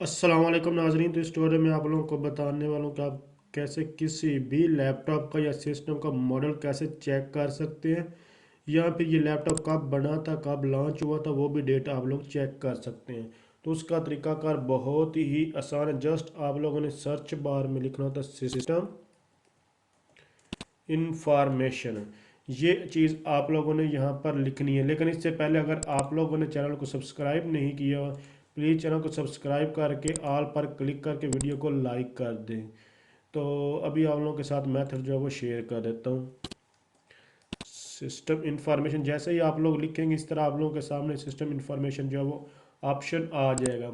अस्सलाम वालेकुम नाजरीन। तो इस स्टोरी में आप लोगों को बताने वालों कि आप कैसे किसी भी लैपटॉप का या सिस्टम का मॉडल कैसे चेक कर सकते हैं, या फिर ये लैपटॉप कब बना था, कब लॉन्च हुआ था, वो भी डेटा आप लोग चेक कर सकते हैं। तो उसका तरीकाकार बहुत ही आसान है। जस्ट आप लोगों ने सर्च बार में लिखना होता है सिस्टम इंफॉर्मेशन। ये चीज़ आप लोगों ने यहाँ पर लिखनी है, लेकिन इससे पहले अगर आप लोगों ने चैनल को सब्सक्राइब नहीं किया, प्लीज़ चैनल को सब्सक्राइब करके ऑल पर क्लिक करके वीडियो को लाइक कर दें। तो अभी आप लोगों के साथ मेथड जो है वो शेयर कर देता हूँ। सिस्टम इंफॉर्मेशन जैसे ही आप लोग लिखेंगे, इस तरह आप लोगों के सामने सिस्टम इंफॉर्मेशन जो है वो ऑप्शन आ जाएगा।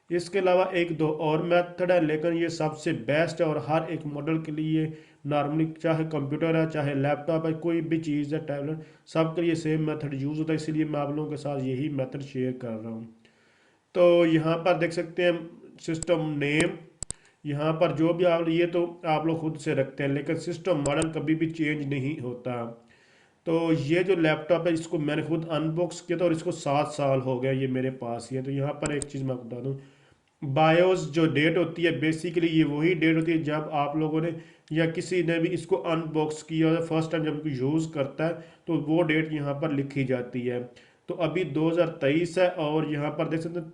इसके अलावा एक दो और मेथड है, लेकिन ये सबसे बेस्ट है और हर एक मॉडल के लिए नॉर्मली, चाहे कंप्यूटर है चाहे लैपटॉप है, कोई भी चीज़ है, टैबलेट, सबके लिए सेम मेथड यूज़ होता है। इसीलिए मैं आप लोगों के साथ यही मेथड शेयर कर रहा हूँ। तो यहाँ पर देख सकते हैं सिस्टम नेम। यहाँ पर जो भी आप, ये तो आप लोग खुद से रखते हैं, लेकिन सिस्टम मॉडल कभी भी चेंज नहीं होता। तो ये जो लैपटॉप है इसको मैंने खुद अनबॉक्स किया था और इसको 7 साल हो गया, ये मेरे पास ही है। तो यहाँ पर एक चीज़ मैं बता दूँ, बायोस जो डेट होती है बेसिकली ये वही डेट होती है जब आप लोगों ने या किसी ने भी इसको अनबॉक्स किया, फर्स्ट टाइम जब यूज़ करता है, तो वो डेट यहाँ पर लिखी जाती है। तो अभी 2023 है और यहाँ पर देख सकते हैं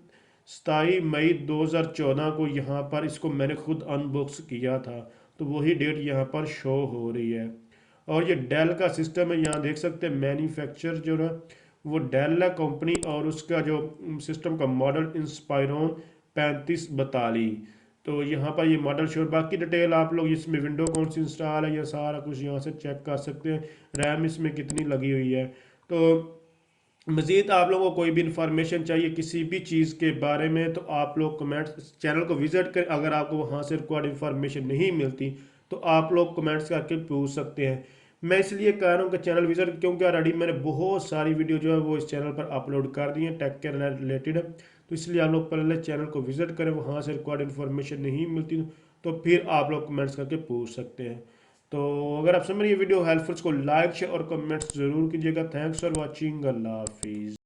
27 मई 2014 को यहाँ पर इसको मैंने खुद अनबॉक्स किया था। तो वही डेट यहाँ पर शो हो रही है। और ये डेल का सिस्टम है, यहाँ देख सकते हैं मैन्युफैक्चर जो है वो डेल है कंपनी, और उसका जो सिस्टम का मॉडल इंस्पायरॉन 3542। तो यहाँ पर ये मॉडल शोर, बाकी डिटेल आप लोग इसमें विंडो कौन सी इंस्टॉल है, ये सारा कुछ यहाँ से चेक कर सकते हैं। रैम इसमें कितनी लगी हुई है। तो मज़ीद आप लोगों को कोई भी इंफॉर्मेशन चाहिए किसी भी चीज़ के बारे में, तो आप लोग कमेंट्स चैनल को विजिट कर, अगर आपको वहाँ से रिक्वायर्ड इंफॉर्मेशन नहीं मिलती तो आप लोग कमेंट्स करके पूछ सकते हैं। मैं इसलिए कह रहा हूँ कि चैनल विजिट, क्योंकि ऑलरेडी मैंने बहुत सारी वीडियो जो है वो इस चैनल पर अपलोड कर दी हैं टेक के रिलेटेड। तो इसलिए आप लोग पहले चैनल को विजिट करें, वहाँ से रिक्वायर्ड इन्फॉर्मेशन नहीं मिलती तो फिर आप लोग कमेंट्स करके पूछ सकते हैं। तो अगर आप समझ ये वीडियो हेल्पफुल, इसको लाइक शेयर और कमेंट्स जरूर कीजिएगा। Thanks for watching. अल्लाह हाफिज़।